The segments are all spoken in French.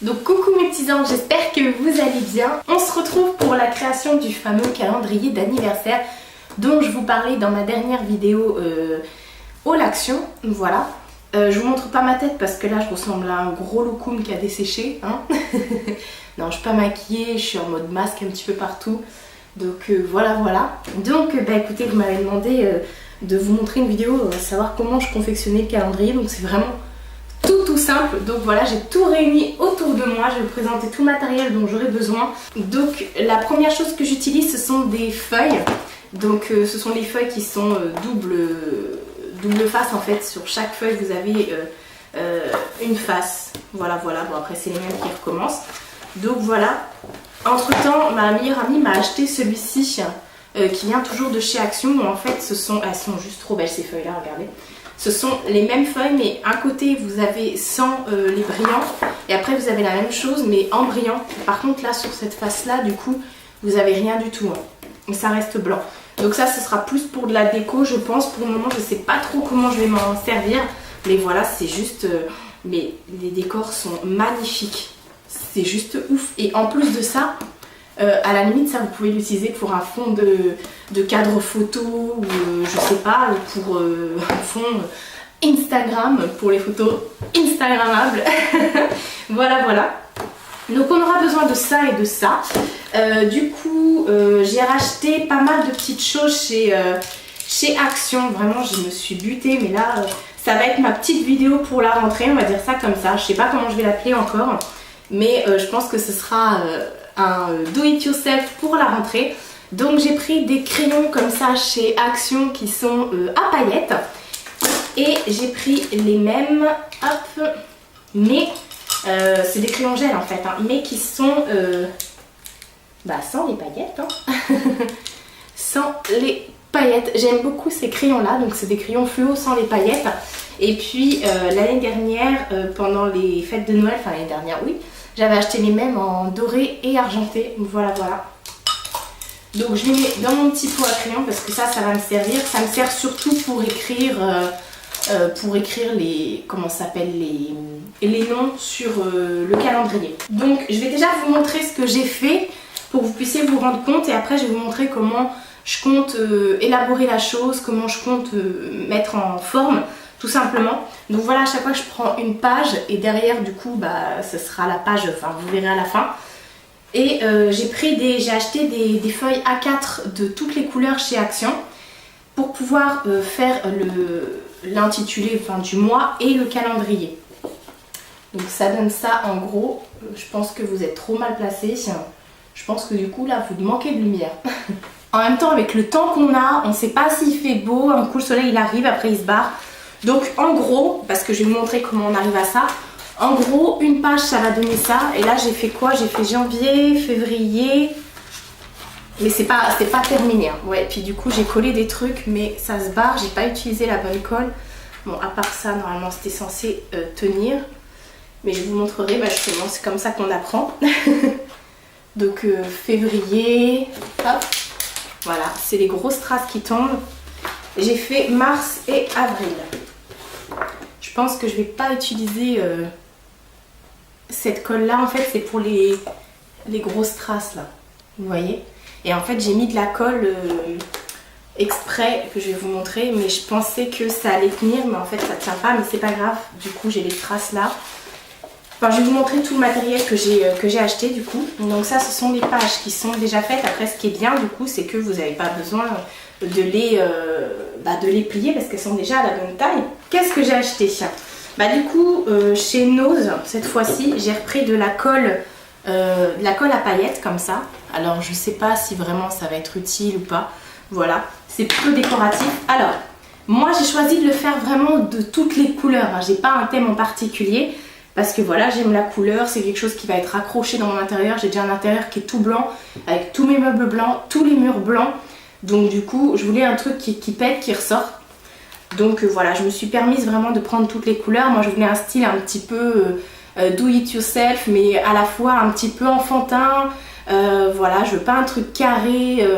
Donc coucou mes petits anges, j'espère que vous allez bien. On se retrouve pour la création du fameux calendrier d'anniversaire dont je vous parlais dans ma dernière vidéo All Action. Voilà. Je vous montre pas ma tête parce que là je ressemble à un gros loukoum qui a desséché. Hein. Non, je suis pas maquillée, je suis en mode masque un petit peu partout. Donc voilà. Donc écoutez, vous m'avez demandé de vous montrer une vidéo, savoir comment je confectionnais le calendrier. Donc c'est vraiment tout simple. Donc voilà, j'ai tout réuni autour de moi. Je vais vous présenter tout le matériel dont j'aurai besoin. Donc la première chose que j'utilise, ce sont des feuilles. Donc ce sont les feuilles qui sont double face en fait. Sur chaque feuille vous avez une face. Voilà. Bon après c'est les mêmes qui recommencent. Donc voilà. Entre temps ma meilleure amie m'a acheté celui-ci qui vient toujours de chez Action. En fait elles sont juste trop belles ces feuilles là, regardez. Ce sont les mêmes feuilles mais un côté vous avez sans les brillants et après vous avez la même chose mais en brillant. Par contre là sur cette face là du coup vous avez rien du tout. Et ça reste blanc. Donc ça ce sera plus pour de la déco je pense. Pour le moment je sais pas trop comment je vais m'en servir. Mais voilà c'est juste... mais les décors sont magnifiques. C'est juste ouf. Et en plus de ça... à la limite ça vous pouvez l'utiliser pour un fond de cadre photo ou je sais pas, pour un fond Instagram pour les photos Instagrammables. Voilà. Donc on aura besoin de ça et de ça. Du coup j'ai racheté pas mal de petites choses chez Action. Vraiment je me suis butée mais là ça va être ma petite vidéo pour la rentrée, on va dire ça comme ça. Je sais pas comment je vais l'appeler encore mais je pense que ce sera... un do it yourself pour la rentrée. Donc j'ai pris des crayons comme ça chez Action qui sont à paillettes et j'ai pris les mêmes, hop, mais c'est des crayons gel en fait, hein, mais qui sont sans les paillettes, hein. Sans les paillettes. J'aime beaucoup ces crayons là, donc c'est des crayons fluo sans les paillettes. Et puis l'année dernière, pendant les fêtes de Noël, enfin l'année dernière oui, j'avais acheté les mêmes en doré et argenté. Voilà. Donc je les mets dans mon petit pot à crayon parce que ça va me servir. Ça me sert surtout pour écrire les... comment ça s'appelle, les noms sur le calendrier. Donc je vais déjà vous montrer ce que j'ai fait pour que vous puissiez vous rendre compte. Et après je vais vous montrer comment je compte élaborer la chose, comment je compte mettre en forme. Tout simplement. Donc voilà, à chaque fois je prends une page et derrière du coup ce sera la page, enfin vous verrez à la fin. Et j'ai acheté des feuilles A4 de toutes les couleurs chez Action pour pouvoir faire l'intitulé du mois et le calendrier. Donc ça donne ça en gros. Je pense que vous êtes trop mal placés. Je pense que du coup là vous manquez de lumière. En même temps avec le temps qu'on a, on ne sait pas s'il fait beau, un coup le soleil il arrive, après il se barre. Donc en gros, parce que je vais vous montrer comment on arrive à ça, en gros une page ça va donner ça. Et là j'ai fait quoi? J'ai fait janvier, février, mais c'est pas terminé hein. Ouais, puis du coup j'ai collé des trucs mais ça se barre, j'ai pas utilisé la bonne colle. Bon à part ça normalement c'était censé tenir. Mais je vous montrerai justement, c'est comme ça qu'on apprend. Donc février, hop, voilà, c'est les grosses traces qui tombent. J'ai fait mars et avril. Je pense que je vais pas utiliser cette colle là. En fait c'est pour les grosses traces là. Vous voyez. Et en fait j'ai mis de la colle exprès que je vais vous montrer. Mais je pensais que ça allait tenir. Mais en fait ça tient pas. Mais c'est pas grave. Du coup j'ai les traces là. Enfin je vais vous montrer tout le matériel que j'ai acheté du coup. Donc ça ce sont les pages qui sont déjà faites. Après ce qui est bien du coup c'est que vous n'avez pas besoin de les plier parce qu'elles sont déjà à la bonne taille. Qu'est-ce que j'ai acheté? Du coup chez Nose cette fois-ci j'ai repris de la colle à paillettes comme ça. Alors je sais pas si vraiment ça va être utile ou pas. Voilà, c'est plutôt décoratif. Alors moi j'ai choisi de le faire vraiment de toutes les couleurs, hein. J'ai pas un thème en particulier parce que voilà j'aime la couleur, c'est quelque chose qui va être accroché dans mon intérieur. J'ai déjà un intérieur qui est tout blanc avec tous mes meubles blancs, tous les murs blancs. Donc du coup je voulais un truc qui pète, qui ressort. Donc voilà, je me suis permise vraiment de prendre toutes les couleurs. Moi je voulais un style un petit peu do it yourself mais à la fois un petit peu enfantin. Voilà, je veux pas un truc carré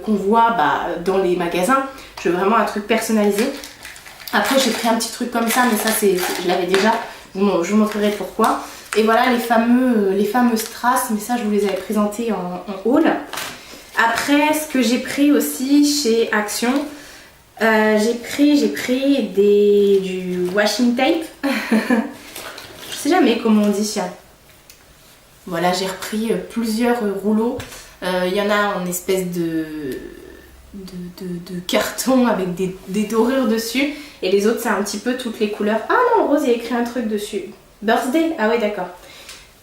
qu'on voit dans les magasins. Je veux vraiment un truc personnalisé. Après j'ai pris un petit truc comme ça mais ça je l'avais déjà. Je vous montrerai pourquoi. Et voilà les fameux strass, mais ça je vous les avais présentés en haul. Après, ce que j'ai pris aussi chez Action, j'ai pris du washing tape. Je sais jamais comment on dit. Voilà, j'ai repris plusieurs rouleaux. Il y en a en espèce de carton avec des dorures dessus. Et les autres, c'est un petit peu toutes les couleurs. Ah non, Rose, il y a écrit un truc dessus. Birthday? Ah ouais, d'accord.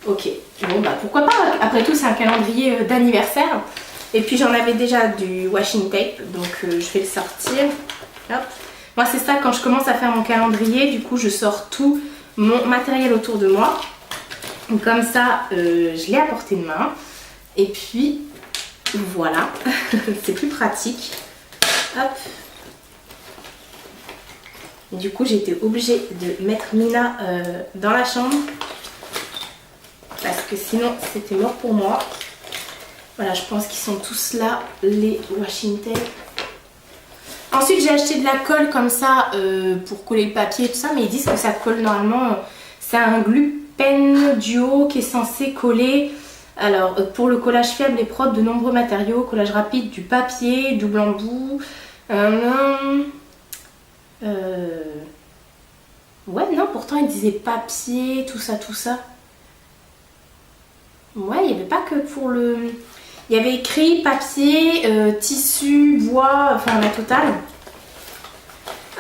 Ok, bon bah pourquoi pas. Après tout, c'est un calendrier d'anniversaire. Et puis j'en avais déjà du washing tape, donc je vais le sortir. Hop. Moi c'est ça, quand je commence à faire mon calendrier, du coup je sors tout mon matériel autour de moi. Donc, comme ça, je l'ai à portée de main. Et puis voilà, c'est plus pratique. Hop. Et du coup j'ai été obligée de mettre Mina dans la chambre. Parce que sinon c'était mort pour moi. Voilà, je pense qu'ils sont tous là, les washing tape. Ensuite, j'ai acheté de la colle comme ça pour coller le papier et tout ça. Mais ils disent que ça colle normalement. C'est un glue pen duo qui est censé coller. Alors, pour le collage fiable et propre de nombreux matériaux. Collage rapide du papier, double embout. Ouais, non, pourtant ils disaient papier, tout ça, tout ça. Ouais, il n'y avait pas que pour le... Il y avait écrit papier, tissu, bois, enfin la totale.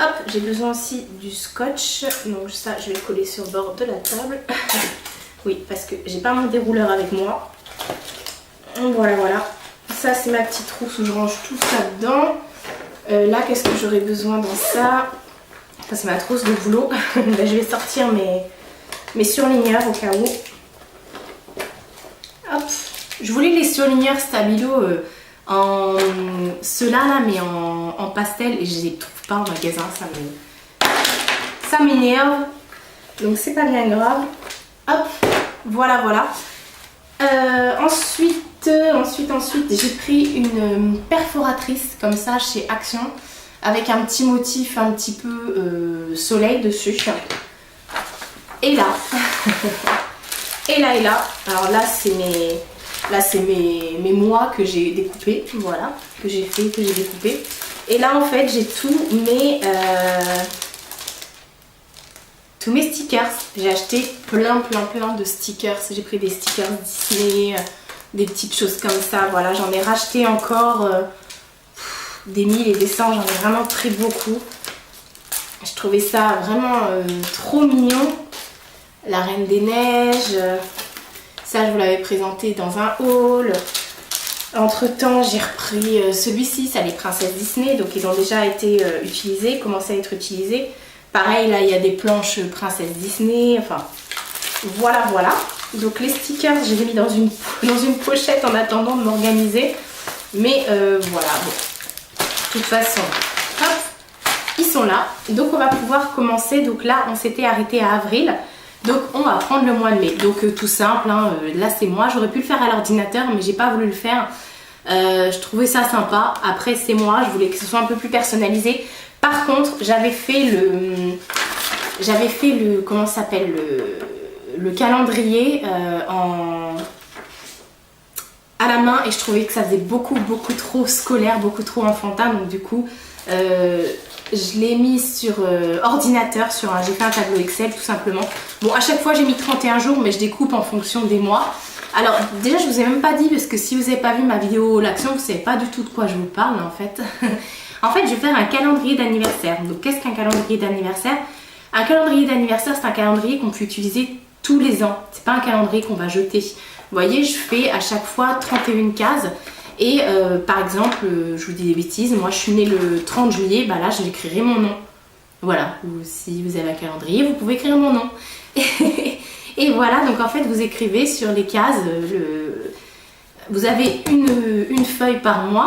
Hop, j'ai besoin aussi du scotch. Donc ça, je vais le coller sur le bord de la table. Oui, parce que j'ai pas mon dérouleur avec moi. Voilà, voilà. Ça, c'est ma petite trousse où je range tout ça dedans. Là, qu'est-ce que j'aurais besoin dans ça? Ça, c'est ma trousse de boulot. Ben, je vais sortir mes surligneurs au cas où. Hop. Je voulais les surligneurs Stabilo en ceux-là, là, mais en pastel. Et je les trouve pas en magasin. Ça m'énerve. Donc, c'est pas bien grave. Hop. Voilà, voilà. Ensuite, j'ai pris une perforatrice comme ça chez Action avec un petit motif un petit peu soleil dessus. Et là, et là, alors là c'est mes mois que j'ai découpés, voilà, que j'ai découpé. Et là en fait j'ai tous mes stickers. J'ai acheté plein de stickers. J'ai pris des stickers Disney, des petites choses comme ça. Voilà, j'en ai racheté encore des 1000 et des 100. J'en ai vraiment pris beaucoup. Je trouvais ça vraiment trop mignon. La Reine des Neiges. Ça, je vous l'avais présenté dans un haul. Entre temps, j'ai repris celui-ci. Ça, les princesses Disney. Donc, ils ont déjà été utilisés, commencé à être utilisés. Pareil, là, il y a des planches princesse Disney, enfin, voilà, voilà. Donc les stickers, je les ai mis dans une pochette en attendant de m'organiser. Mais voilà, bon. De toute façon, hop, ils sont là. Donc on va pouvoir commencer. Donc là, on s'était arrêté à avril. Donc on va prendre le mois de mai. Donc tout simple, hein, là c'est moi. J'aurais pu le faire à l'ordinateur, mais j'ai pas voulu le faire. Je trouvais ça sympa. Après, c'est moi, je voulais que ce soit un peu plus personnalisé. Par contre, j'avais fait le comment ça s'appelle, le calendrier à la main et je trouvais que ça faisait beaucoup trop scolaire, beaucoup trop enfantin. Donc du coup, je l'ai mis sur ordinateur, j'ai fait un tableau Excel tout simplement. Bon, à chaque fois j'ai mis 31 jours, mais je découpe en fonction des mois. Alors déjà, je vous ai même pas dit, parce que si vous n'avez pas vu ma vidéo l'action, vous savez pas du tout de quoi je vous parle en fait. En fait, je vais faire un calendrier d'anniversaire. Donc, qu'est-ce qu'un calendrier d'anniversaire? Un calendrier d'anniversaire, c'est un calendrier qu'on peut utiliser tous les ans. C'est pas un calendrier qu'on va jeter. Vous voyez, je fais à chaque fois 31 cases. Et par exemple, je vous dis des bêtises, moi je suis née le 30 juillet, bah là je l'écrirai mon nom. Voilà, ou si vous avez un calendrier, vous pouvez écrire mon nom. Et voilà, donc en fait, vous écrivez sur les cases, vous avez une feuille par mois.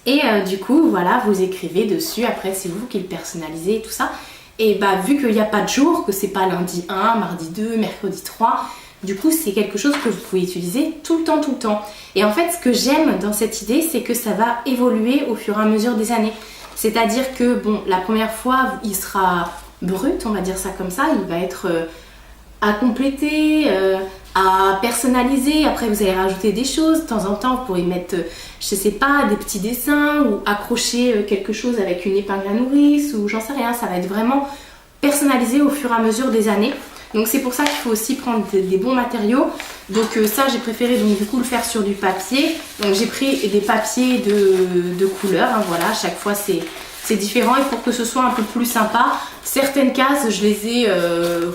Et du coup, voilà, vous écrivez dessus. Après, c'est vous qui le personnalisez et tout ça. Et bah, vu qu'il n'y a pas de jour, que c'est pas lundi 1, mardi 2, mercredi 3, du coup, c'est quelque chose que vous pouvez utiliser tout le temps. Et en fait, ce que j'aime dans cette idée, c'est que ça va évoluer au fur et à mesure des années. C'est-à-dire que, bon, la première fois, il sera brut, on va dire ça comme ça. Il va être à compléter, à personnaliser. Après vous allez rajouter des choses, de temps en temps vous pourrez mettre, je sais pas, des petits dessins ou accrocher quelque chose avec une épingle à nourrice ou j'en sais rien, ça va être vraiment personnalisé au fur et à mesure des années. Donc c'est pour ça qu'il faut aussi prendre des bons matériaux. Donc ça j'ai préféré donc du coup le faire sur du papier. Donc j'ai pris des papiers de couleur, hein, voilà, à chaque fois c'est différent et pour que ce soit un peu plus sympa, certaines cases je les ai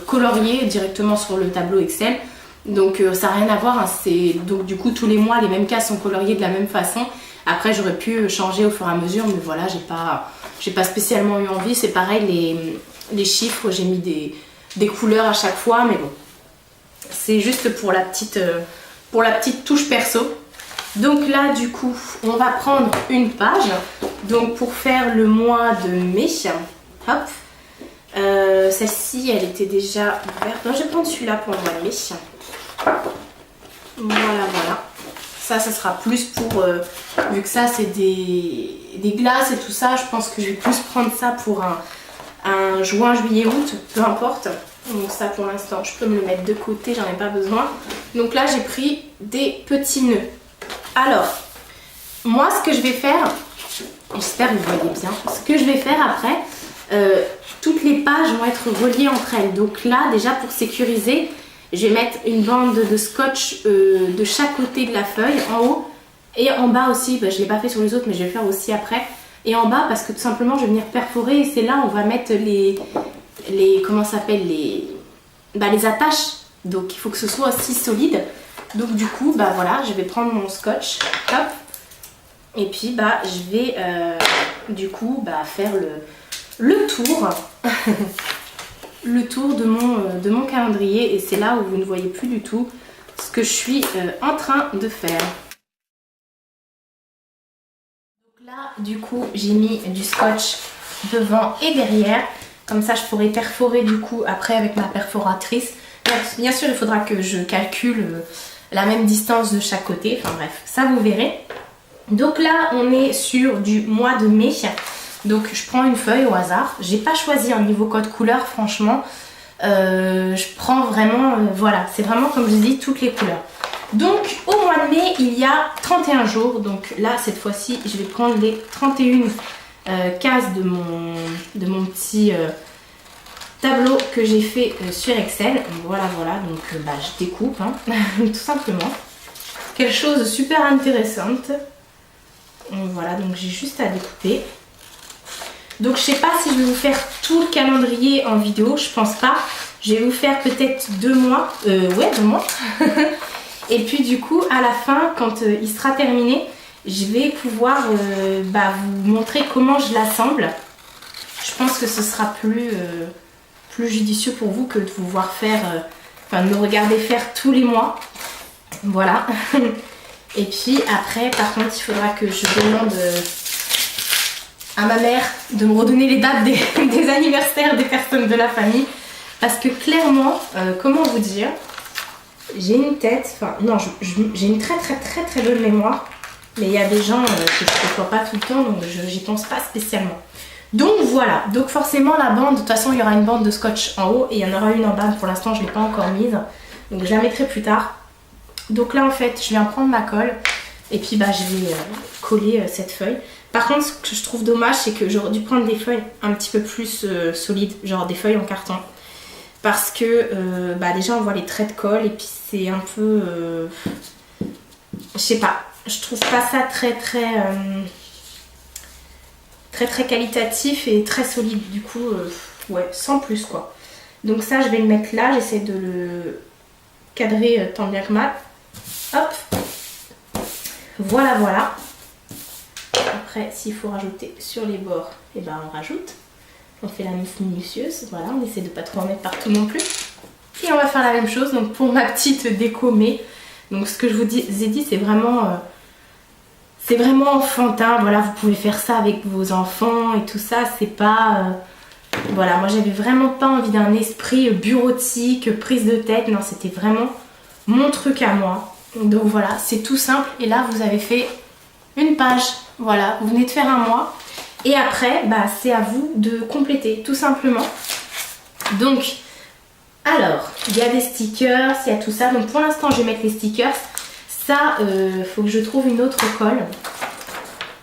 coloriées directement sur le tableau Excel. Donc ça n'a rien à voir, hein, donc du coup tous les mois les mêmes cases sont coloriées de la même façon. Après j'aurais pu changer au fur et à mesure, mais voilà, j'ai pas spécialement eu envie. C'est pareil, les chiffres, j'ai mis des couleurs à chaque fois, mais bon, c'est juste pour la petite touche perso. Donc là du coup on va prendre une page, donc pour faire le mois de mai, hop, celle-ci elle était déjà ouverte, non, je vais prendre celui-là pour le mois de mai, voilà, ça sera plus pour, vu que ça c'est des glaces et tout ça, je pense que je vais plus prendre ça pour un juin, juillet, août, peu importe. Donc ça pour l'instant je peux me le mettre de côté, j'en ai pas besoin. Donc là j'ai pris des petits nœuds. Alors moi ce que je vais faire, j'espère que vous voyez bien, ce que je vais faire après, toutes les pages vont être reliées entre elles. Donc là déjà pour sécuriser, je vais mettre une bande de scotch de chaque côté de la feuille, en haut et en bas aussi. Je ne l'ai pas fait sur les autres mais je vais le faire aussi après. Et en bas parce que tout simplement je vais venir perforer et c'est là où on va mettre comment ça s'appelle, les attaches. Donc il faut que ce soit aussi solide. Donc du coup voilà, je vais prendre mon scotch, hop, et puis je vais du coup faire le tour le tour de mon calendrier, et c'est là où vous ne voyez plus du tout ce que je suis en train de faire. Donc là du coup j'ai mis du scotch devant et derrière. Comme ça, je pourrais perforer du coup après avec ma perforatrice. Bien sûr, il faudra que je calcule la même distance de chaque côté. Enfin bref, ça vous verrez. Donc là, on est sur du mois de mai. Donc je prends une feuille au hasard. J'ai pas choisi un niveau code couleur, franchement. Je prends vraiment, voilà, c'est vraiment comme je dis, toutes les couleurs. Donc au mois de mai, il y a 31 jours. Donc là, cette fois-ci, je vais prendre les 31 cases de mon petit tableau que j'ai fait sur Excel. Voilà, donc je découpe, hein, tout simplement. Quelque chose de super intéressante. Voilà, donc j'ai juste à découper. Donc je sais pas si je vais vous faire tout le calendrier en vidéo, je pense pas. Je vais vous faire peut-être 2 mois, ouais 2 mois. Et puis du coup à la fin, quand il sera terminé, je vais pouvoir vous montrer comment je l'assemble. Je pense que ce sera plus judicieux pour vous que de vous voir faire, de me regarder faire tous les mois. Voilà. Et puis après, par contre, il faudra que je demande à ma mère de me redonner les dates des anniversaires des personnes de la famille. Parce que clairement, comment vous dire, j'ai une tête, j'ai une très bonne mémoire. Mais il y a des gens que je ne côtoie pas tout le temps, donc j'y pense pas spécialement. Donc voilà, donc forcément la bande, de toute façon il y aura une bande de scotch en haut et il y en aura une en bas. Pour l'instant je ne l'ai pas encore mise, donc je la mettrai plus tard. Donc là en fait je viens prendre ma colle et puis je vais coller cette feuille. Par contre ce que je trouve dommage, c'est que j'aurais dû prendre des feuilles un petit peu plus solides, genre des feuilles en carton. Parce que déjà on voit les traits de colle et puis c'est un peu, je sais pas. Je trouve pas ça très qualitatif et très solide. Du coup, ouais, sans plus quoi. Donc ça, je vais le mettre là. J'essaie de le cadrer tant bien que mal. Hop. Voilà. Après, s'il faut rajouter sur les bords, on rajoute. On fait la minutieuse. Voilà, on essaie de pas trop en mettre partout non plus. Et on va faire la même chose. Donc pour ma petite déco mai. Donc ce que je vous ai dit, c'est vraiment enfantin. Voilà, vous pouvez faire ça avec vos enfants et tout ça. C'est pas... voilà, moi j'avais vraiment pas envie d'un esprit bureautique, prise de tête. Non, c'était vraiment mon truc à moi. Donc voilà, c'est tout simple. Et là, vous avez fait une page. Voilà, vous venez de faire un mois. Et après, c'est à vous de compléter, tout simplement. Donc, Alors, il y a des stickers, il y a tout ça. Donc pour l'instant, je vais mettre les stickers. Ça, faut que je trouve une autre colle.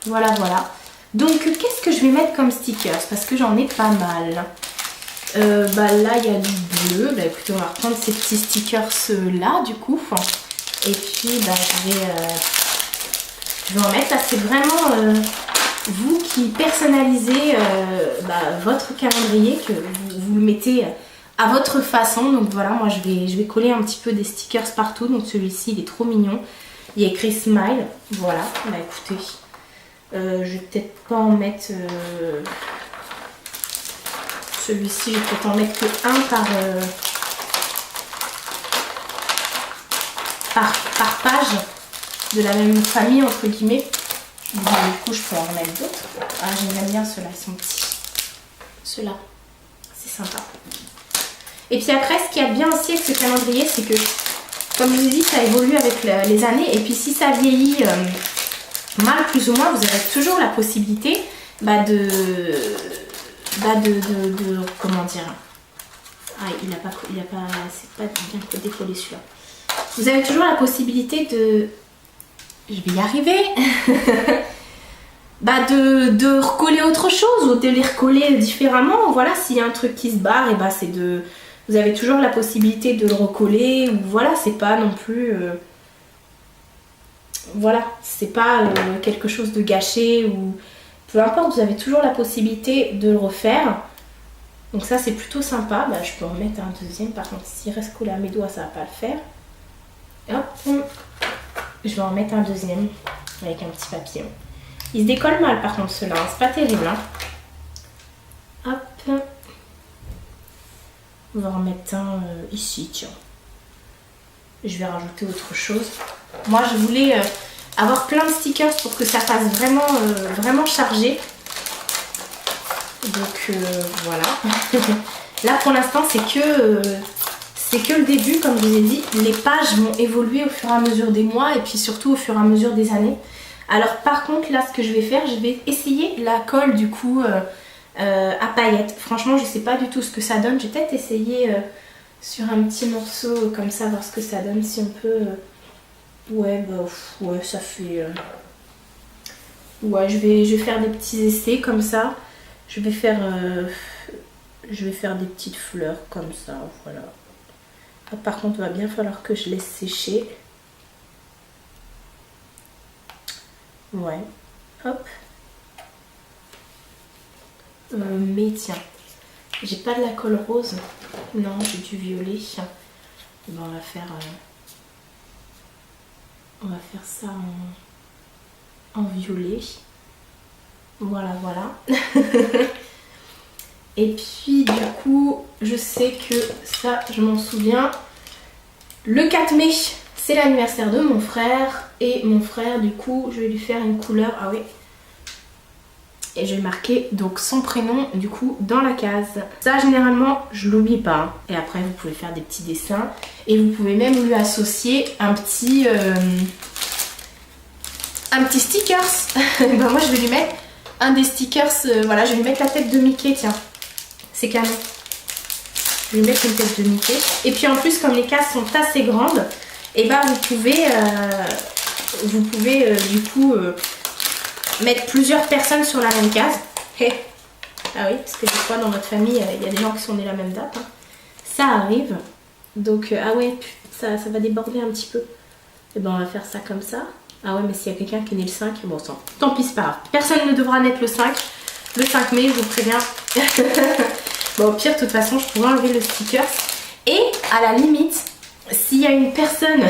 Voilà, voilà. Donc, qu'est-ce que je vais mettre comme stickers? Parce que j'en ai pas mal. Là, il y a du bleu. Bah, écoutez, on va reprendre ces petits stickers là, du coup. Et puis, je vais en mettre. Là, c'est vraiment vous qui personnalisez votre calendrier, que vous le mettez à votre façon. Donc voilà, moi je vais coller un petit peu des stickers partout. Donc celui-ci il est trop mignon, il y a écrit smile. Voilà, bah écoutez, je vais peut-être pas en mettre celui-ci, je vais peut-être en mettre que un par page de la même famille entre guillemets. Du coup je peux en remettre d'autres. Ah, j'aime bien ceux-là, ils sont petits. Ceux-là, c'est sympa. Et puis après, ce qu'il y a bien aussi avec ce calendrier, c'est que, comme je vous ai dit, ça évolue avec les années. Et puis si ça vieillit mal plus ou moins, vous avez toujours la possibilité comment dire. Ah, c'est pas bien décollé celui-là. Vous avez toujours la possibilité de... Je vais y arriver. De recoller autre chose ou de les recoller différemment. Voilà, s'il y a un truc qui se barre, et c'est de... Vous avez toujours la possibilité de le recoller, ou voilà, c'est pas non plus... voilà, c'est pas quelque chose de gâché, ou peu importe, vous avez toujours la possibilité de le refaire. Donc ça, c'est plutôt sympa. Je peux en mettre un deuxième, par contre, s'il reste collé à mes doigts, ça va pas le faire. Hop, je vais en mettre un deuxième, avec un petit papillon. Il se décolle mal, par contre, ceux-là, c'est pas terrible, hein. Hop. On va en mettre un ici, tiens. Je vais rajouter autre chose. Moi, je voulais avoir plein de stickers pour que ça fasse vraiment, vraiment chargé. Donc, voilà. Là, pour l'instant, c'est que le début, comme je vous ai dit. Les pages vont évoluer au fur et à mesure des mois et puis surtout au fur et à mesure des années. Alors, par contre, là, ce que je vais faire, je vais essayer la colle, du coup... à paillettes. Franchement, je sais pas du tout ce que ça donne. Je vais peut-être essayer sur un petit morceau comme ça, voir ce que ça donne. Si on peut... Ouais, ça fait... Ouais, je vais faire des petits essais comme ça. Je vais faire des petites fleurs comme ça, voilà. Par contre, il va bien falloir que je laisse sécher. Ouais, hop. Mais tiens, j'ai pas de la colle rose. Non, j'ai du violet. On va faire ça en violet. Voilà, voilà. Et puis du coup, je sais que ça, je m'en souviens. Le 4 mai, c'est l'anniversaire de mon frère. Et mon frère, du coup, je vais lui faire une couleur. Ah oui. Et je vais marquer donc son prénom du coup dans la case. Ça généralement je l'oublie pas. Et après vous pouvez faire des petits dessins. Et vous pouvez même lui associer un petit stickers. Moi je vais lui mettre un des stickers. Voilà, je vais lui mettre la tête de Mickey, tiens. C'est canon. Je vais lui mettre une tête de Mickey. Et puis en plus comme les cases sont assez grandes, et vous pouvez du coup... mettre plusieurs personnes sur la même case. Ah oui, parce que des fois dans notre famille, il y a des gens qui sont nés la même date. Hein. Ça arrive. Donc, ah ouais, ça va déborder un petit peu. Et on va faire ça comme ça. Ah ouais, mais s'il y a quelqu'un qui est né le 5, bon, tant pis, c'est pas grave. Personne ne devra naître le 5. Le 5 mai, je vous préviens. Bon, au pire, de toute façon, je pourrais enlever le sticker. Et à la limite, s'il y a une personne...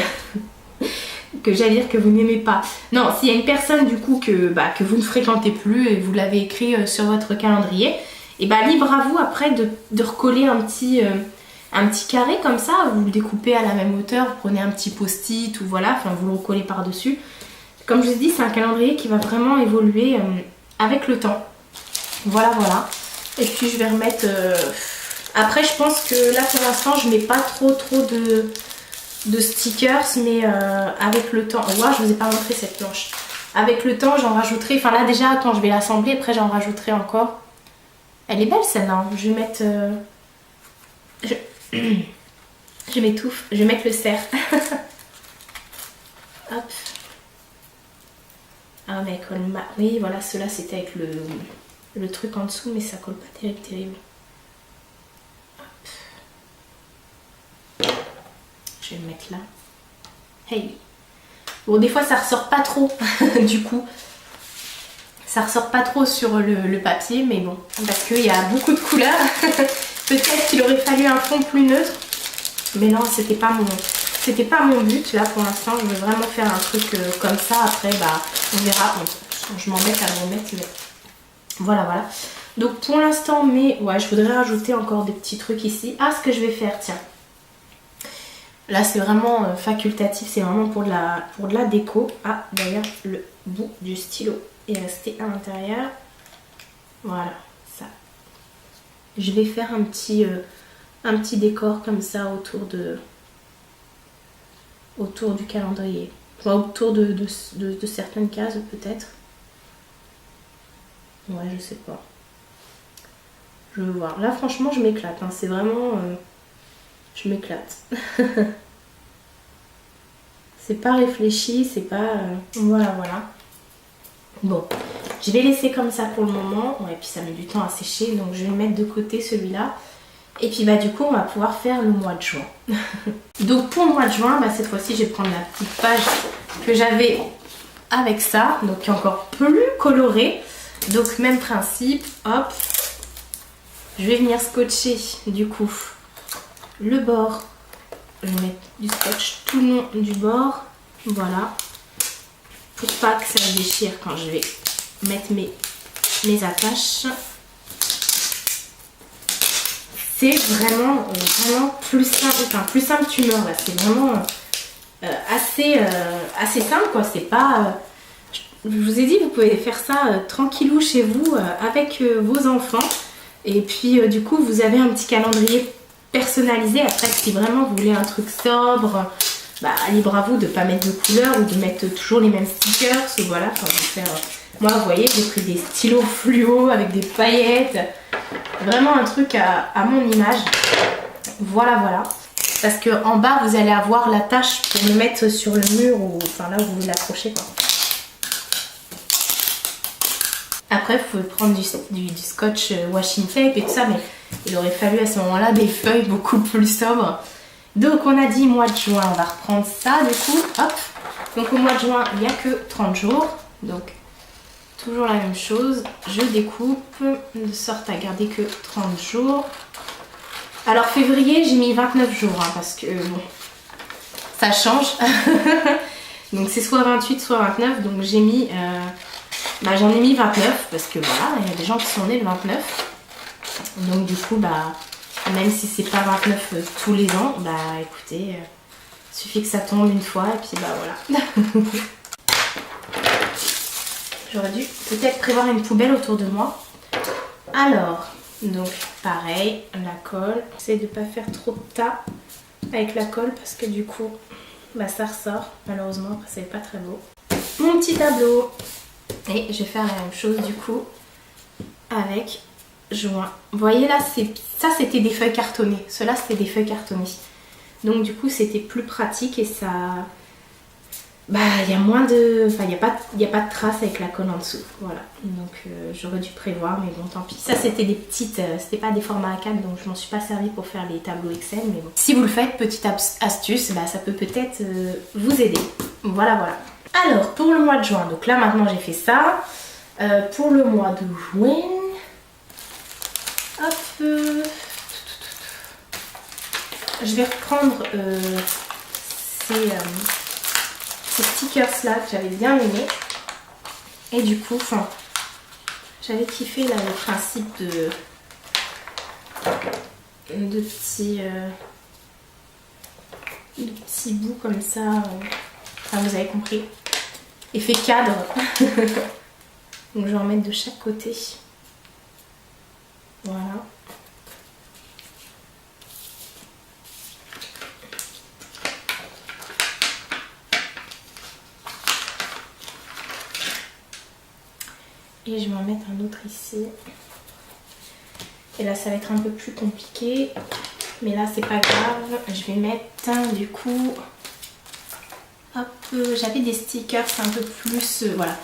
que j'allais dire que vous n'aimez pas. Non, s'il y a une personne du coup que vous ne fréquentez plus et vous l'avez écrit sur votre calendrier, et libre à vous après de recoller un petit carré comme ça, vous le découpez à la même hauteur, vous prenez un petit post-it ou voilà, enfin vous le recollez par-dessus. Comme je vous ai dit, c'est un calendrier qui va vraiment évoluer avec le temps. Voilà, voilà. Et puis je vais remettre... Après je pense que là pour l'instant je mets pas trop de stickers, mais avec le temps... Ouais, je vous ai pas montré cette planche. Avec le temps, j'en rajouterai... Enfin là déjà, attends, je vais l'assembler, après j'en rajouterai encore. Elle est belle celle-là. Je vais mettre... Je m'étouffe, je vais mettre le cerf. Hop. Ah mais elle colle mal. Oui voilà, ceux-là c'était avec le truc en dessous, mais ça colle pas terrible. Hop. Je vais le mettre là. Hey. Bon, des fois ça ressort pas trop, du coup. Ça ressort pas trop sur le papier, mais bon, parce qu'il y a beaucoup de couleurs. Peut-être qu'il aurait fallu un fond plus neutre. Mais non, c'était pas mon but. Là, pour l'instant, je veux vraiment faire un truc comme ça. Après, bah, on verra. Bon, je m'embête à le remettre, mais voilà. Donc, pour l'instant, ouais, je voudrais rajouter encore des petits trucs ici. Ah, ce que je vais faire, tiens. Là, c'est vraiment facultatif. C'est vraiment pour de la déco. Ah, d'ailleurs, le bout du stylo est resté à l'intérieur. Voilà, ça. Je vais faire un petit décor comme ça autour du calendrier. Enfin, autour de certaines cases peut-être. Ouais, je sais pas. Je veux voir. Là, franchement, je m'éclate. Hein. C'est vraiment... je m'éclate. C'est pas réfléchi, c'est pas... Voilà. Bon, je vais laisser comme ça pour le moment. Ouais, puis ça met du temps à sécher, donc je vais le mettre de côté celui-là. Et puis bah du coup, on va pouvoir faire le mois de juin. Donc pour le mois de juin, bah, cette fois-ci, je vais prendre la petite page que j'avais avec ça, donc qui est encore plus colorée. Donc même principe, hop. Je vais venir scotcher du coup le bord. Je vais mettre du scotch tout le long du bord. Voilà. Pour pas que ça déchire quand je vais mettre mes attaches. C'est vraiment plus simple. Enfin, plus simple tu meurs là. C'est vraiment assez simple quoi. C'est pas... je vous ai dit, vous pouvez faire ça tranquillou chez vous avec vos enfants. Et puis du coup, vous avez un petit calendrier personnalisé. Après, si vraiment vous voulez un truc sobre, bah libre à vous de ne pas mettre de couleurs ou de mettre toujours les mêmes stickers. Ou voilà, enfin, faire... Moi, vous voyez, j'ai pris des stylos fluo avec des paillettes. Vraiment un truc à mon image. Voilà. Parce que en bas, vous allez avoir la tâche pour le mettre sur le mur ou enfin là où vous l'accrochez quoi. Après, vous pouvez prendre du scotch washing tape et tout ça, mais il aurait fallu à ce moment-là des feuilles beaucoup plus sobres. Donc, on a dit mois de juin, on va reprendre ça du coup. Hop. Donc, au mois de juin, il n'y a que 30 jours. Donc, toujours la même chose. Je découpe de sorte à garder que 30 jours. Alors, février, j'ai mis 29 jours hein, parce que bon, ça change. Donc, c'est soit 28, soit 29. Donc, j'ai mis... j'en ai mis 29 parce que voilà, il y a des gens qui sont nés le 29. Donc du coup, bah, même si c'est pas 29 tous les ans, bah écoutez, suffit que ça tombe une fois et puis bah voilà. J'aurais dû peut-être prévoir une poubelle autour de moi. Alors, donc pareil, la colle. J'essaie de pas faire trop de tas avec la colle parce que du coup, bah ça ressort. Malheureusement, après c'est pas très beau. Mon petit tableau. Et je vais faire la même chose du coup avec juin. Vous voyez là, ça c'était des feuilles cartonnées. Ceux-là c'était des feuilles cartonnées. Donc du coup c'était plus pratique et ça... Bah il y a moins de... Enfin il n'y a pas de traces avec la colle en dessous. Voilà. Donc j'aurais dû prévoir mais bon tant pis. Ça c'était des petites... c'était pas des formats A4 donc je m'en suis pas servi pour faire les tableaux Excel. Mais bon. Si vous le faites, petite astuce, bah, ça peut peut-être vous aider. Voilà. Alors, pour le mois de juin, donc là maintenant j'ai fait ça. Pour le mois de juin, hop, je vais reprendre ces stickers là que j'avais bien aimé. Et du coup, j'avais kiffé là le principe de petits bouts comme ça. Enfin, vous avez compris. Effet cadre. Donc je vais en mettre de chaque côté. Voilà. Et je vais en mettre un autre ici. Et là ça va être un peu plus compliqué. Mais là c'est pas grave, je vais mettre du coup, hop, j'avais des stickers un peu plus, voilà,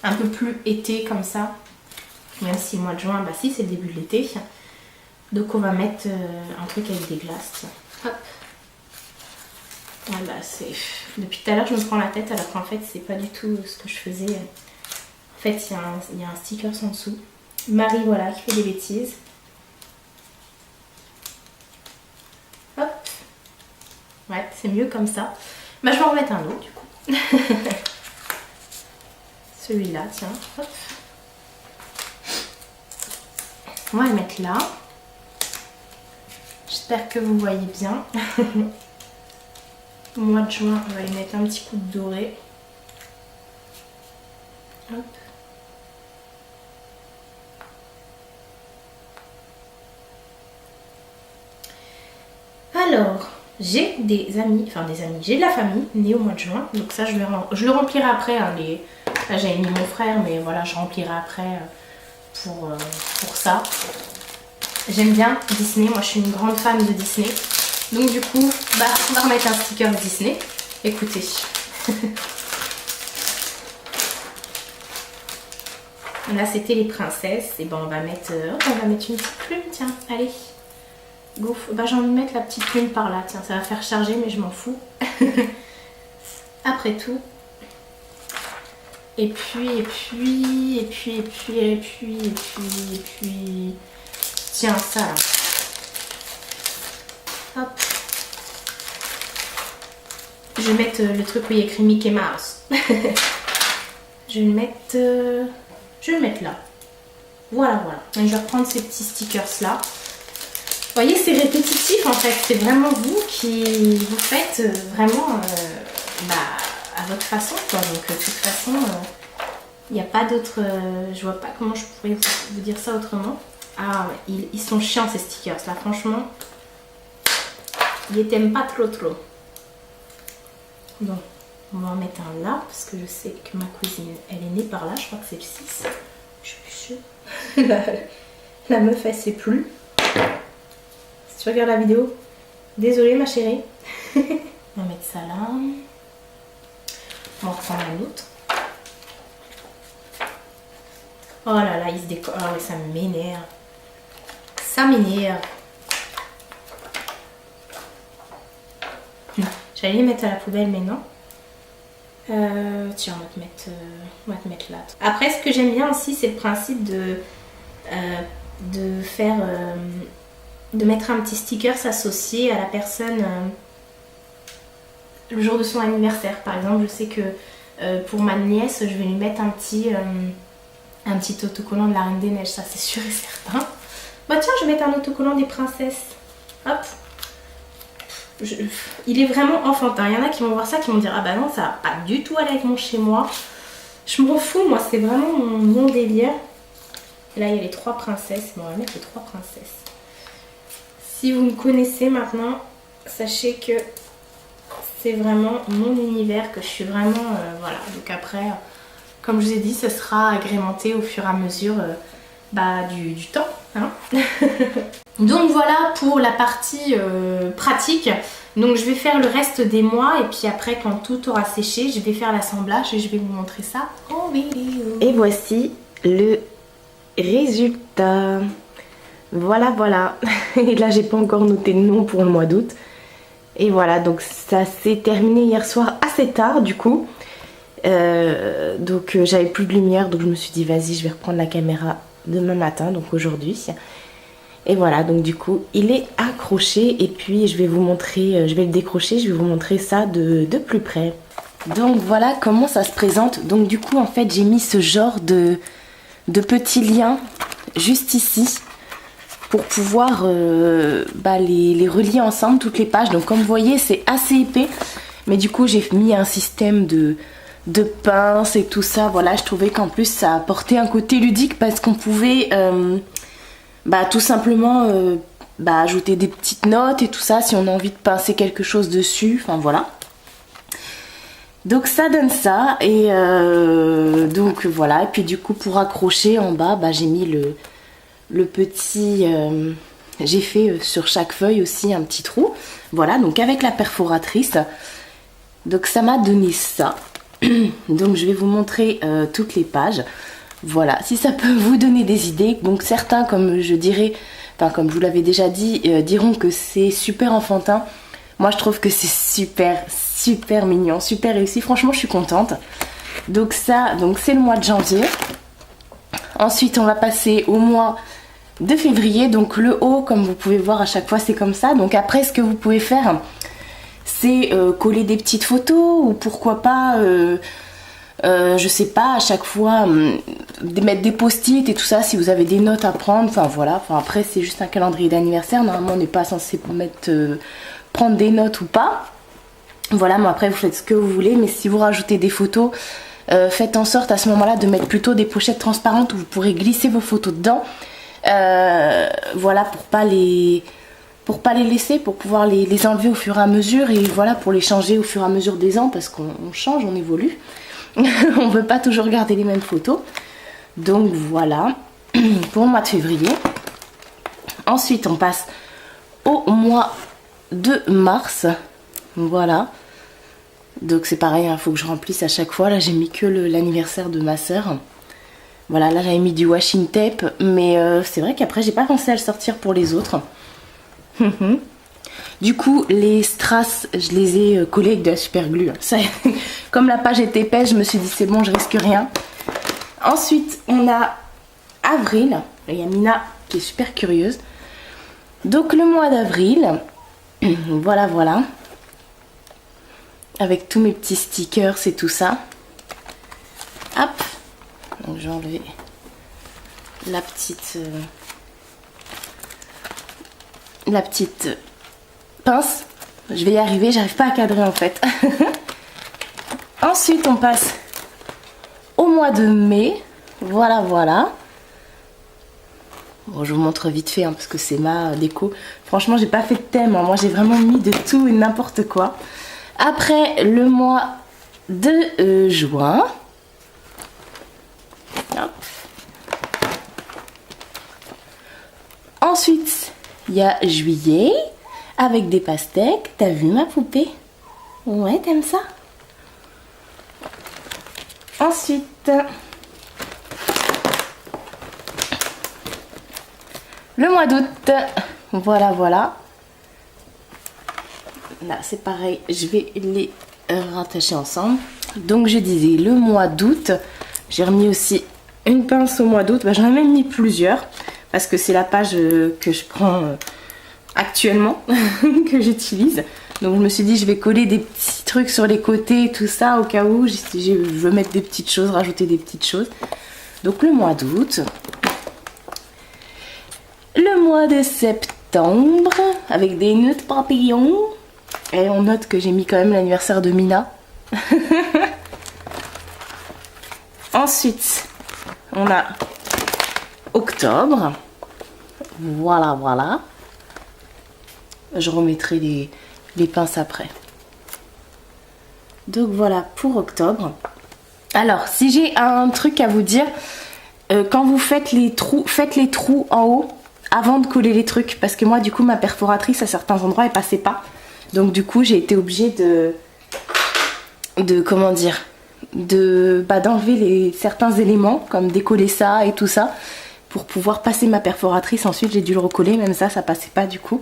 un peu plus été comme ça. Même si le mois de juin, bah si c'est le début de l'été. Donc on va mettre un truc avec des glaces, tiens. Hop. Voilà, c'est... Depuis tout à l'heure je me prends la tête alors qu'en fait c'est pas du tout ce que je faisais. En fait il y a un sticker en dessous. Marie, voilà, qui fait des bêtises. Hop. Ouais, c'est mieux comme ça. Bah je vais en remettre un autre du coup. Celui-là, tiens. Hop. On va le mettre là. J'espère que vous voyez bien. Au mois de juin, on va y mettre un petit coup de doré. Hop. Alors, j'ai des amis, j'ai de la famille née au mois de juin. Donc ça, je le remplirai après. Hein, là, j'avais mis mon frère, mais voilà, je remplirai après pour ça. J'aime bien Disney, moi je suis une grande fan de Disney. Donc du coup, bah, on va remettre un sticker Disney. Écoutez. Là c'était les princesses. Et ben on va mettre une petite plume, tiens, allez. Go. Bah j'ai envie de mettre la petite plume par là, tiens, ça va faire charger mais je m'en fous. Après tout. Et puis. Tiens, ça là. Hop. Je vais mettre le truc où il y a écrit Mickey Mouse. Je vais le mettre là. Voilà. Et je vais reprendre ces petits stickers là. Vous voyez, c'est répétitif en fait. C'est vraiment vous qui vous faites vraiment à votre façon, quoi. Donc de toute façon, il n'y a pas d'autre... je vois pas comment je pourrais vous dire ça autrement. Ah ouais, ils sont chiants ces stickers là, franchement. Ils les t'aiment pas trop. Donc, on va en mettre un là, parce que je sais que ma cousine, elle est née par là, je crois que c'est le 6. Je suis sûre. La meuf, elle sait plus. Si tu regardes la vidéo, désolée ma chérie. On va mettre ça là. On va reprendre un autre. Oh là là, il se décore. Oh, ça m'énerve. Ça m'énerve. J'allais les mettre à la poubelle, mais non. Tiens, on va te mettre là. Après, ce que j'aime bien aussi, c'est le principe de mettre un petit sticker associé à la personne le jour de son anniversaire. Par exemple, je sais que pour ma nièce, je vais lui mettre un petit autocollant de la Reine des Neiges, ça c'est sûr et certain. Bah tiens, je vais mettre un autocollant des princesses. Hop. Il est vraiment enfantin. Il y en a qui vont voir ça, qui vont dire ah bah non, ça va pas du tout aller avec mon chez moi. Je m'en fous, moi c'est vraiment mon délire. Et là il y a les 3 princesses. Bon, on va mettre les 3 princesses. Si vous me connaissez maintenant, sachez que c'est vraiment mon univers, que je suis vraiment voilà. Donc après, comme je vous ai dit, ce sera agrémenté au fur et à mesure du temps. Hein. Donc voilà pour la partie pratique. Donc je vais faire le reste des mois et puis après quand tout aura séché, je vais faire l'assemblage et je vais vous montrer ça en vidéo. Et voici le résultat. Voilà. Et là j'ai pas encore noté le nom pour le mois d'août. Et voilà, donc ça s'est terminé hier soir assez tard du coup. Donc j'avais plus de lumière, donc je me suis dit vas-y, je vais reprendre la caméra demain matin, donc aujourd'hui. Et voilà, donc du coup il est accroché et puis je vais vous montrer, je vais le décrocher, je vais vous montrer ça de plus près. Donc voilà comment ça se présente. Donc du coup en fait j'ai mis ce genre de petits liens juste ici pour pouvoir les relier ensemble, toutes les pages. Donc comme vous voyez c'est assez épais, mais du coup j'ai mis un système de pinces et tout ça. Voilà, je trouvais qu'en plus ça apportait un côté ludique parce qu'on pouvait tout simplement ajouter des petites notes et tout ça si on a envie de pincer quelque chose dessus, enfin voilà. Donc ça donne ça et donc voilà. Et puis du coup pour accrocher en bas, j'ai mis le petit j'ai fait sur chaque feuille aussi un petit trou. Voilà, donc avec la perforatrice. Donc ça m'a donné ça. Donc je vais vous montrer toutes les pages. Voilà, si ça peut vous donner des idées. Donc certains, comme je dirais, enfin comme je vous l'avais déjà dit, diront que c'est super enfantin. Moi je trouve que c'est super mignon, super réussi. Franchement je suis contente. Donc ça, donc c'est le mois de janvier. Ensuite on va passer au mois de février. Donc le haut, comme vous pouvez voir à chaque fois c'est comme ça. Donc après ce que vous pouvez faire, c'est coller des petites photos ou pourquoi pas... je sais pas, à chaque fois mettre des post-it et tout ça si vous avez des notes à prendre, enfin voilà, enfin, après c'est juste un calendrier d'anniversaire, normalement on n'est pas censé mettre, prendre des notes ou pas, voilà, mais après vous faites ce que vous voulez, mais si vous rajoutez des photos, faites en sorte à ce moment là de mettre plutôt des pochettes transparentes où vous pourrez glisser vos photos dedans, voilà, pour pas les laisser, pour pouvoir les enlever au fur et à mesure et voilà, pour les changer au fur et à mesure des ans parce qu'on change, on évolue. On ne veut pas toujours garder les mêmes photos. Donc voilà pour le mois de février. Ensuite on passe au mois de mars. Voilà. Donc c'est pareil, il faut que je remplisse à chaque fois. Là j'ai mis que l'anniversaire de ma soeur. Voilà, là j'avais mis du washing tape. Mais c'est vrai qu'après j'ai pas pensé à le sortir pour les autres. Du coup, les strass, je les ai collés avec de la super glue. Ça, comme la page est épaisse, je me suis dit c'est bon, je risque rien. Ensuite, on a avril. Il y a Mina qui est super curieuse. Donc le mois d'avril, voilà. Avec tous mes petits stickers et tout ça. Hop. Donc je vais enlever la petite pince. Je vais y arriver, j'arrive pas à cadrer en fait. Ensuite on passe au mois de mai. Voilà. Bon, je vous montre vite fait hein, parce que c'est ma déco. Franchement j'ai pas fait de thème hein. Moi j'ai vraiment mis de tout et n'importe quoi. Après le mois de juin. Hop. Ensuite il y a juillet avec des pastèques. T'as vu ma poupée? Ouais, t'aimes ça? Ensuite, le mois d'août. Voilà. Là, c'est pareil. Je vais les rattacher ensemble. Donc, je disais le mois d'août. J'ai remis aussi une pince au mois d'août. J'en ai même mis plusieurs. Parce que c'est la page que je prends actuellement, que j'utilise. Donc je me suis dit je vais coller des petits trucs sur les côtés, tout ça, au cas où je veux mettre des petites choses, rajouter des petites choses. Donc le mois d'août. Le mois de septembre, avec des nœuds de papillons. Et on note que j'ai mis quand même l'anniversaire de Mina. Ensuite, on a octobre. Voilà. Je remettrai les pinces après. Donc voilà pour octobre. Alors si j'ai un truc à vous dire, quand vous faites les trous en haut avant de coller les trucs, parce que moi du coup ma perforatrice à certains endroits elle passait pas. Donc du coup j'ai été obligée d'enlever certains éléments, comme décoller ça et tout ça, pour pouvoir passer ma perforatrice. Ensuite j'ai dû le recoller, même ça passait pas du coup.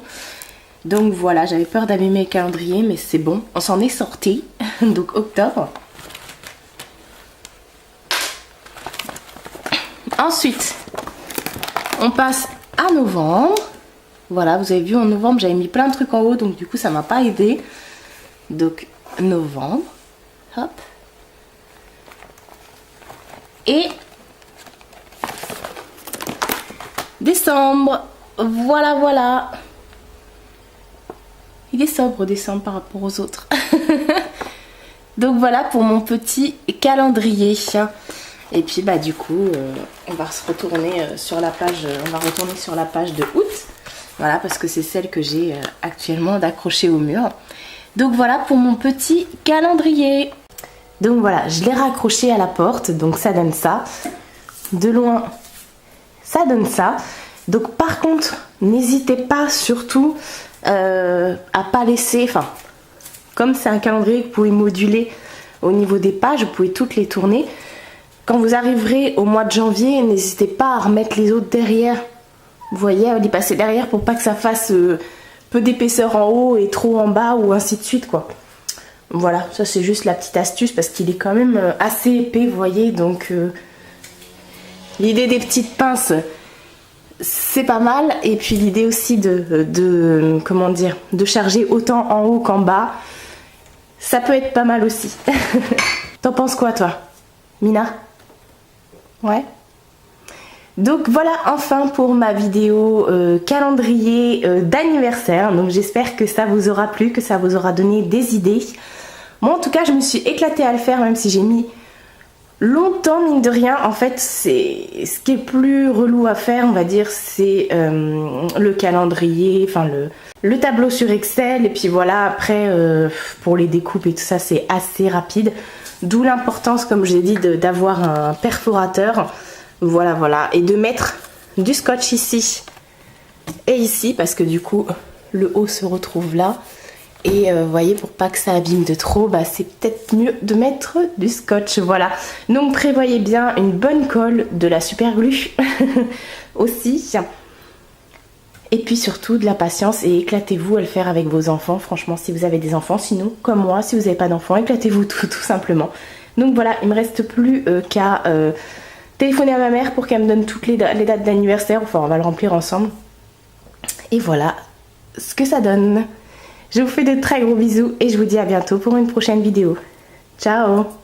Donc voilà, j'avais peur d'abîmer le calendrier, mais c'est bon, on s'en est sorti. Donc octobre. Ensuite, on passe à novembre. Voilà, vous avez vu en novembre, j'avais mis plein de trucs en haut, donc du coup ça m'a pas aidé. Donc novembre, hop. Et décembre, voilà. Il est sobre décembre par rapport aux autres. Donc voilà pour mon petit calendrier. Et puis bah du coup on va se retourner sur la page. On va retourner sur la page de août. Voilà, parce que c'est celle que j'ai actuellement d'accrocher au mur. Donc voilà pour mon petit calendrier. Donc voilà, je l'ai raccroché à la porte. Donc ça donne ça. De loin, ça donne ça. Donc par contre, n'hésitez pas surtout à pas laisser, enfin, comme c'est un calendrier que vous pouvez moduler au niveau des pages, vous pouvez toutes les tourner. Quand vous arriverez au mois de janvier, n'hésitez pas à remettre les autres derrière. Vous voyez, à les passer derrière pour pas que ça fasse peu d'épaisseur en haut et trop en bas ou ainsi de suite quoi. Voilà, ça c'est juste la petite astuce parce qu'il est quand même assez épais, vous voyez, donc l'idée des petites pinces c'est pas mal, et puis l'idée aussi comment dire, de charger autant en haut qu'en bas, ça peut être pas mal aussi. T'en penses quoi toi, Mina? Ouais. Donc voilà enfin pour ma vidéo calendrier d'anniversaire. Donc j'espère que ça vous aura plu, que ça vous aura donné des idées. Moi en tout cas je me suis éclatée à le faire, même si j'ai mis longtemps mine de rien. En fait c'est ce qui est plus relou à faire, on va dire, c'est le calendrier, enfin le tableau sur Excel, et puis voilà après pour les découpes et tout ça c'est assez rapide. D'où l'importance, comme j'ai dit, d'avoir un perforateur. Voilà, voilà. Et de mettre du scotch ici et ici, parce que du coup, le haut se retrouve là. Et vous voyez, pour pas que ça abîme de trop, bah, c'est peut-être mieux de mettre du scotch. Voilà. Donc, prévoyez bien une bonne colle, de la super glue aussi. Et puis surtout, de la patience, et éclatez-vous à le faire avec vos enfants. Franchement, si vous avez des enfants, sinon, comme moi, si vous n'avez pas d'enfants, éclatez-vous tout simplement. Donc voilà, il me reste plus qu'à téléphoner à ma mère pour qu'elle me donne toutes les dates d'anniversaire. Enfin, on va le remplir ensemble. Et voilà ce que ça donne. Je vous fais de très gros bisous et je vous dis à bientôt pour une prochaine vidéo. Ciao!